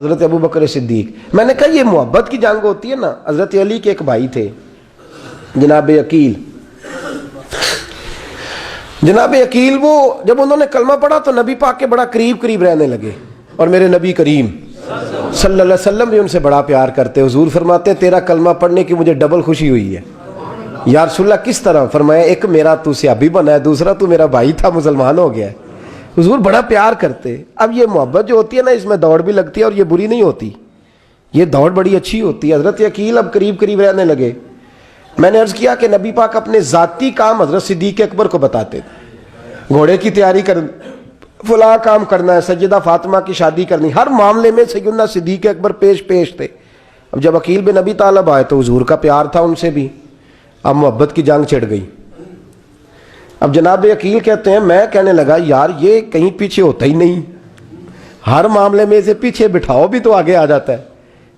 حضرت ابو بکر صدیق. میں نے کہا یہ محبت کی جنگ ہوتی ہے نا. حضرت علی کے ایک بھائی تھے جناب عقیل. جناب عقیل وہ جب انہوں نے کلمہ پڑھا تو نبی پاک کے بڑا قریب رہنے لگے, اور میرے نبی کریم صلی اللہ علیہ وسلم بھی ان سے بڑا پیار کرتے. حضور فرماتے ہیں تیرا کلمہ پڑھنے کی مجھے ڈبل خوشی ہوئی ہے. یا رسول اللہ کس طرح؟ فرمایا ایک میرا تو صحابی بنا ہے, دوسرا تو میرا بھائی تھا مسلمان ہو گیا ہے. حضور بڑا پیار کرتے. اب یہ محبت جو ہوتی ہے نا اس میں دوڑ بھی لگتی ہے, اور یہ بری نہیں ہوتی, یہ دوڑ بڑی اچھی ہوتی ہے. حضرت عقیل اب قریب رہنے لگے. میں نے عرض کیا کہ نبی پاک اپنے ذاتی کام حضرت صدیق اکبر کو بتاتے تھے. گھوڑے کی تیاری کر, فلاں کام کرنا ہے, سیدہ فاطمہ کی شادی کرنی, ہر معاملے میں سیدنا صدیق اکبر پیش تھے. اب جب عقیل بن ابی طالب آئے تو حضور کا پیار تھا ان سے بھی. اب محبت کی جنگ چھڑ گئی. اب جناب عقیل کہتے ہیں میں کہنے لگا یار یہ کہیں پیچھے ہوتا ہی نہیں, ہر معاملے میں اسے پیچھے بٹھاؤ بھی تو آگے آ جاتا ہے,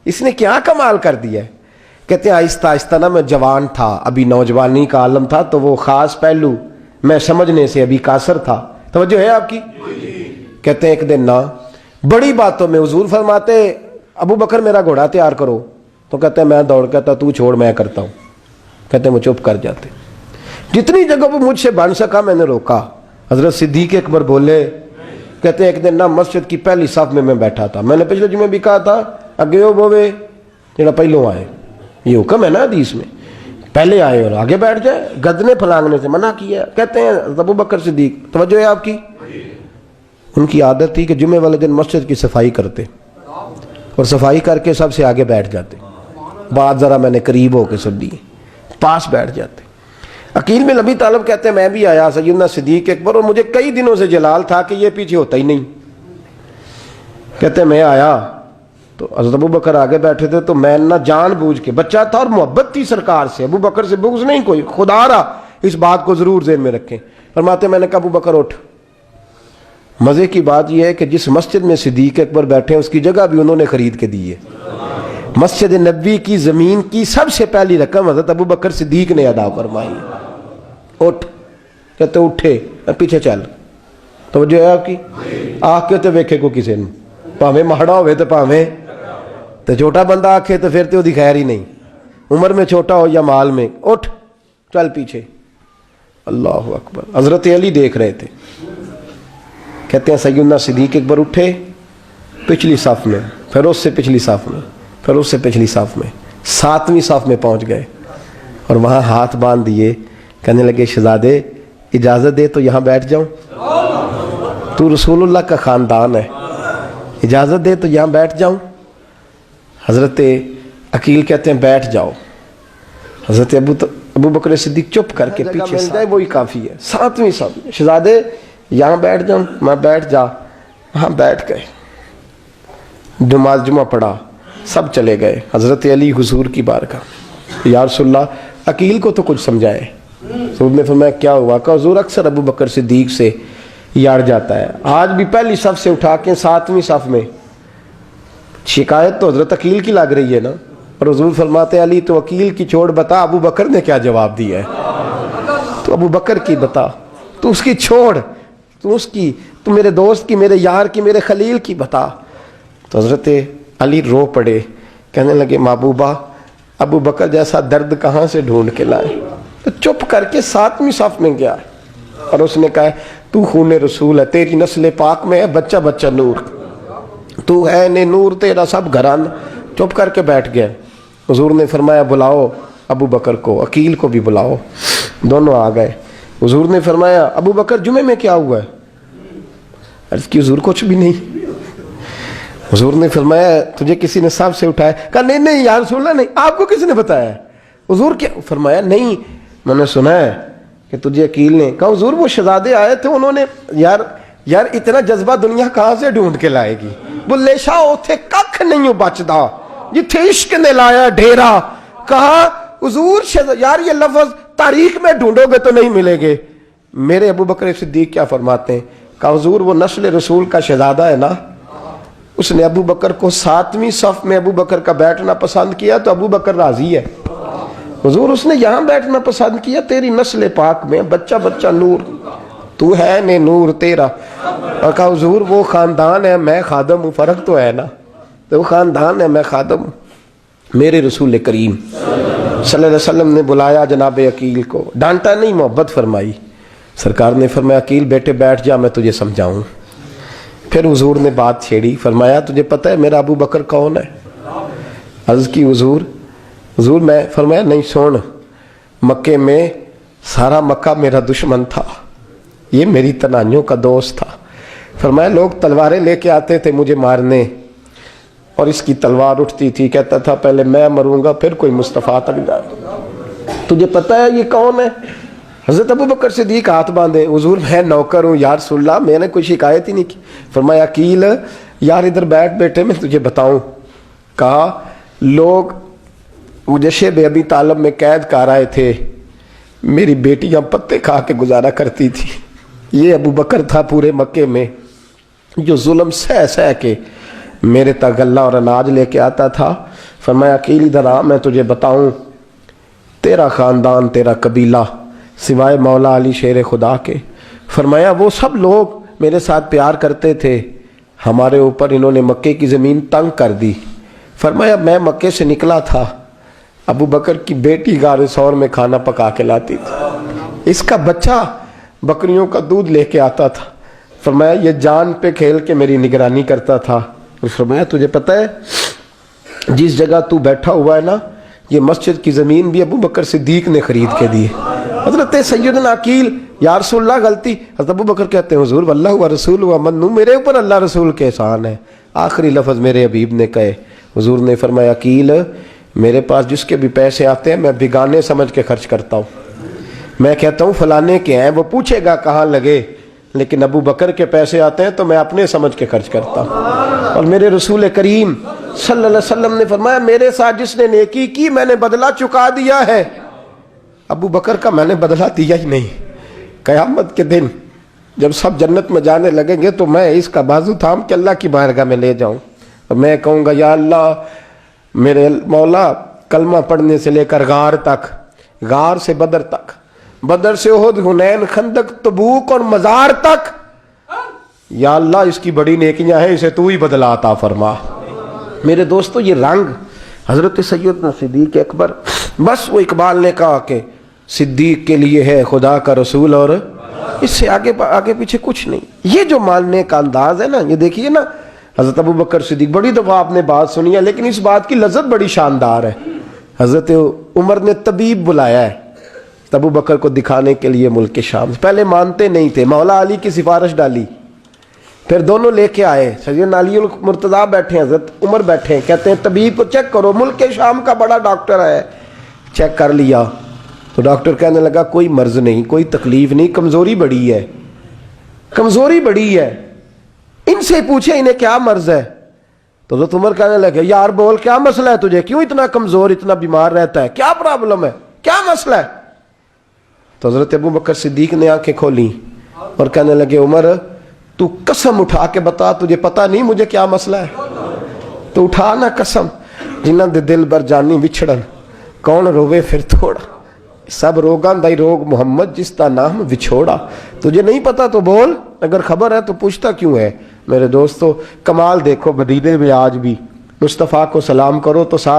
اس نے کیا کمال کر دیا ہے. کہتے ہیں آہستہ نا میں جوان تھا, ابھی نوجوانی کا عالم تھا, تو وہ خاص پہلو میں سمجھنے سے ابھی قاصر تھا. توجہ ہے آپ کی؟ کہتے ہیں ایک دن نا بڑی باتوں میں حضور فرماتے ابو بکر میرا گھوڑا تیار کرو, تو کہتے ہیں میں دوڑ, کہتا تو چھوڑ میں کرتا ہوں. کہتے ہیں وہ چپ کر جاتے. جتنی جگہ وہ مجھ سے بن سکا میں نے روکا. حضرت صدیق اکبر بولے, کہتے ہیں ایک دن نا مسجد کی پہلی صف میں بیٹھا تھا. میں نے پچھلے جمعے بھی کہا تھا اگے ہو بوے جڑا پہلوں آئے, یہ حکم ہے نا حدیث میں, پہلے آئے اور آگے بیٹھ جائے. گدنے پھلانگنے سے منع کیا. کہتے ہیں ابو بکر صدیق, توجہ ہے آپ کی, ان کی عادت تھی کہ جمعے والے دن مسجد کی صفائی کرتے اور صفائی کر کے سب سے آگے بیٹھ جاتے. بات ذرا میں نے قریب ہو کے سن لی, پاس بیٹھ جاتے. عقیل بن ابی طالب کہتے ہیں میں بھی آیا سیدنا صدیق اکبر, اور مجھے کئی دنوں سے جلال تھا کہ یہ پیچھے ہوتا ہی نہیں. کہتے ہیں میں آیا تو حضرت ابو بکر آگے بیٹھے تھے, تو میں نہ جان بوجھ کے, بچہ تھا اور محبت تھی سرکار سے, ابو بکر سے بغض نہیں کوئی, خدا رہا اس بات کو ضرور ذہن میں رکھیں. فرماتے میں نے کہا ابو بکر اٹھ. مزے کی بات یہ ہے کہ جس مسجد میں صدیق اکبر بیٹھے ہیں اس کی جگہ بھی انہوں نے خرید کے دی ہے. مسجد نبوی کی زمین کی سب سے پہلی رقم حضرت ابو بکر صدیق نے ادا فرمائی. اٹھ. کہتے اٹھے, پیچھے چل. تو جو ہے آپ کی آنکھ کے تو ویکھے کو کسی نے, پاویں ماڑا ہوئے تو پاویں تو چھوٹا بندہ آنکھے تو پھر تو دی خیر ہی نہیں, عمر میں چھوٹا ہو یا مال میں. اٹھ چل پیچھے. اللہ اکبر. حضرت علی دیکھ رہے تھے. کہتے ہیں سیدنا صدیق اکبر اٹھے پچھلی صف میں, پھر اس سے پچھلی صف میں, پھر اس سے پچھلی صف میں, 7ویں صف میں پہنچ گئے, اور وہاں ہاتھ باندھ دیے. کہنے لگے شہزادے اجازت دے تو یہاں بیٹھ جاؤں, تو رسول اللہ کا خاندان ہے, اجازت دے تو یہاں بیٹھ جاؤں. حضرت عقیل کہتے ہیں بیٹھ جاؤ. حضرت ابو بکر صدیق چپ کر کے پیچھے مل جائے وہی کافی ہے. 7ویں صف میں شہزادے یہاں بیٹھ جاؤں. میں بیٹھ جا. وہاں بیٹھ گئے, نماز جمعہ پڑھا, سب چلے گئے. حضرت علی حضور کی بارگاہ, یا رسول اللہ عقیل کو تو کچھ سمجھائے. حضور نے فرمایا کیا ہوا؟ کہ حضور اکثر ابو بکر صدیق سے یار جاتا ہے, آج بھی پہلی صف سے اٹھا کے 7ویں صف میں. شکایت تو حضرت عقیل کی لگ رہی ہے نا, اور حضور فرماتے علی تو عقیل کی چھوڑ, بتا ابو بکر نے کیا جواب دیا ہے. تو ابو بکر کی بتا, تو اس کی چھوڑ, تو اس کی, تو میرے دوست کی, میرے یار کی, میرے خلیل کی بتا. تو حضرت علی رو پڑے, کہنے لگے محبوبہ ابو بکر جیسا درد کہاں سے ڈھونڈ کے لائے. تو چپ کر کے 7ویں صف میں گیا, اور اس نے کہا تو خون رسول ہے, تیری نسل پاک میں ہے بچہ بچہ نور, تو ہے نے نور تیرا سب گھران. چپ کر کے بیٹھ گیا. حضور نے فرمایا بلاؤ ابو بکر کو, عقیل کو بھی بلاؤ. دونوں آ گئے. حضور نے فرمایا ابو بکر جمعے میں کیا ہوا ہے؟ عرض کی حضور کچھ بھی نہیں. حضور نے فرمایا تجھے کسی نے صف سے اٹھایا؟ کہا نہیں یا رسول اللہ نہیں. آپ کو کسی نے بتایا؟ حضور کیا؟ فرمایا نہیں میں نے سنا ہے کہ تجھے عقیل نے. کہا حضور وہ شہزادے آئے تھے, انہوں نے یار اتنا جذبہ دنیا کہاں سے ڈھونڈ کے لائے گی. بلے شاہ اوتھے ککھ نہیں بچدا جتھے عشق نے لایا ڈھیرا. کہا حضور یار یہ لفظ تاریخ میں ڈھونڈو گے تو نہیں ملے گے. میرے ابو بکر صدیق کیا فرماتے ہیں؟ کہا حضور وہ نسل رسول کا شہزادہ ہے نا, اس نے ابو بکر کو 7ویں صف میں ابو بکر کا بیٹھنا پسند کیا تو ابو بکر راضی ہے. حضور اس نے یہاں بیٹھنا پسند کیا, تیری نسل پاک میں بچہ بچہ نور, تو ہے نے نور تیرا. اور کہا حضور وہ خاندان ہے, میں خادم ہوں, فرق تو ہے نا. تو وہ خاندان ہے، میں خادم ہوں۔ میرے رسول کریم صلی اللہ علیہ وسلم نے بلایا جناب عقیل کو، ڈانٹا نہیں، محبت فرمائی۔ سرکار نے فرمایا عقیل بیٹے بیٹھ جا، میں تجھے سمجھاؤں۔ پھر حضور نے بات چھیڑی، فرمایا تجھے پتہ ہے میرا ابو بکر کون ہے؟ عرض کی حضور میں، فرمایا نہیں سن، مکے میں سارا مکہ میرا دشمن تھا، یہ میری تنائیوں کا دوست تھا۔ فرمایا لوگ تلواریں لے کے آتے تھے مجھے مارنے، اور اس کی تلوار اٹھتی تھی، کہتا تھا پہلے میں مروں گا پھر کوئی مصطفیٰ تک جائے۔ تجھے پتہ ہے یہ کون ہے؟ حضرت ابو بکر صدیق ہاتھ باندھے، حضور میں نوکر ہوں یا رسول اللہ، میں نے کوئی شکایت ہی نہیں کی۔ فرمایا عقیل یار ادھر بیٹھ بیٹے، میں تجھے بتاؤں۔ کہا لوگ مجھے شیب ابی طالب میں قید کر آئے تھے، میری بیٹیاں پتے کھا کے گزارا کرتی تھی۔ یہ ابو بکر تھا پورے مکے میں جو ظلم سہ سہ کے میرے تک غلہ اور اناج لے کے آتا تھا۔ فرمایا عقیل ادھر آ، میں تجھے بتاؤں، تیرا خاندان تیرا قبیلہ سوائے مولا علی شیر خدا کے، فرمایا وہ سب لوگ میرے ساتھ پیار کرتے تھے، ہمارے اوپر انہوں نے مکے کی زمین تنگ کر دی۔ فرمایا میں مکے سے نکلا تھا، ابو بکر کی بیٹی غار ثور میں کھانا پکا کے لاتی تھی، اس کا بچہ بکریوں کا دودھ لے کے آتا تھا۔ فرمایا یہ جان پہ کھیل کے میری نگرانی کرتا تھا۔ فرمایا تجھے پتہ ہے جس جگہ تو بیٹھا ہوا ہے نا، یہ مسجد کی زمین بھی ابو بکر صدیق نے خرید کے دی۔ حضرت سیدنا عقیل یا رسول اللہ غلطی، حضرت ابو بکر کہتے ہیں حضور واللہ و رسول و منو، میرے اوپر اللہ رسول کے احسان ہے۔ آخری لفظ میرے حبیب نے کہے، حضور نے فرمایا عقیل میرے پاس جس کے بھی پیسے آتے ہیں میں بیگانے سمجھ کے خرچ کرتا ہوں، میں کہتا ہوں فلانے کے ہیں، وہ پوچھے گا کہاں لگے، لیکن ابو بکر کے پیسے آتے ہیں تو میں اپنے سمجھ کے خرچ کرتا ہوں۔ اور میرے رسول کریم صلی اللہ علیہ وسلم نے فرمایا میرے ساتھ جس نے نیکی کی میں نے بدلہ چکا دیا ہے، ابو بکر کا میں نے بدلہ دیا ہی نہیں۔ قیامت کے دن جب سب جنت میں جانے لگیں گے تو میں اس کا بازو تھام کے اللہ کی بارگاہ میں لے جاؤں اور میں کہوں گا یا اللہ میرے مولا، کلمہ پڑھنے سے لے کر غار تک، غار سے بدر تک، بدر سے احد، حنین، خندق، تبوک اور مزار تک، یا اللہ اس کی بڑی نیکیاں ہیں، اسے تو ہی بدلہ عطا فرما۔ میرے دوستو یہ رنگ حضرت سیدنا صدیق اکبر، بس وہ اقبال نے کہا کہ صدیق کے لیے ہے خدا کا رسول اور اس سے آگے پیچھے کچھ نہیں۔ یہ جو ماننے کا انداز ہے نا، یہ دیکھیے نا حضرت ابو بکر صدیق، بڑی دفعہ آپ نے بات سنی ہے لیکن اس بات کی لذت بڑی شاندار ہے۔ حضرت عمر نے طبیب بلایا ہے ابو بکر کو دکھانے کے لیے ملک شام، پہلے مانتے نہیں تھے، مولا علی کی سفارش ڈالی، پھر دونوں لے کے آئے، سیدنا علی المرتضیٰ بیٹھے ہیں، حضرت عمر بیٹھے ہیں، کہتے ہیں طبیب کو چیک کرو، ملک شام کا بڑا ڈاکٹر ہے۔ چیک کر لیا تو ڈاکٹر کہنے لگا کوئی مرض نہیں، کوئی تکلیف نہیں، کمزوری بڑی ہے، کمزوری بڑی ہے، ان سے پوچھے انہیں کیا مرض ہے۔ تو حضرت عمر کہنے لگے یار بول کیا مسئلہ ہے تجھے، کیوں اتنا کمزور، اتنا بیمار رہتا ہے، کیا پرابلم ہے، کیا مسئلہ ہے؟ تو حضرت ابو بکر صدیق نے آنکھیں کھولیں اور کہنے لگے عمر تو قسم اٹھا کے بتا، تجھے پتہ نہیں مجھے کیا مسئلہ ہے؟ تو اٹھا نا قسم، جنہاں دے دل بر جانی وچھڑن، کون روے پھر تھوڑا، سب روگاں دائی روگ محمد جس کا نام وچھوڑا۔ تجھے نہیں پتا تو بول، اگر خبر ہے تو پوچھتا کیوں ہے؟ میرے دوستو کمال دیکھو مدینے میں آج بھی مصطفیٰ کو سلام کرو تو ساتھ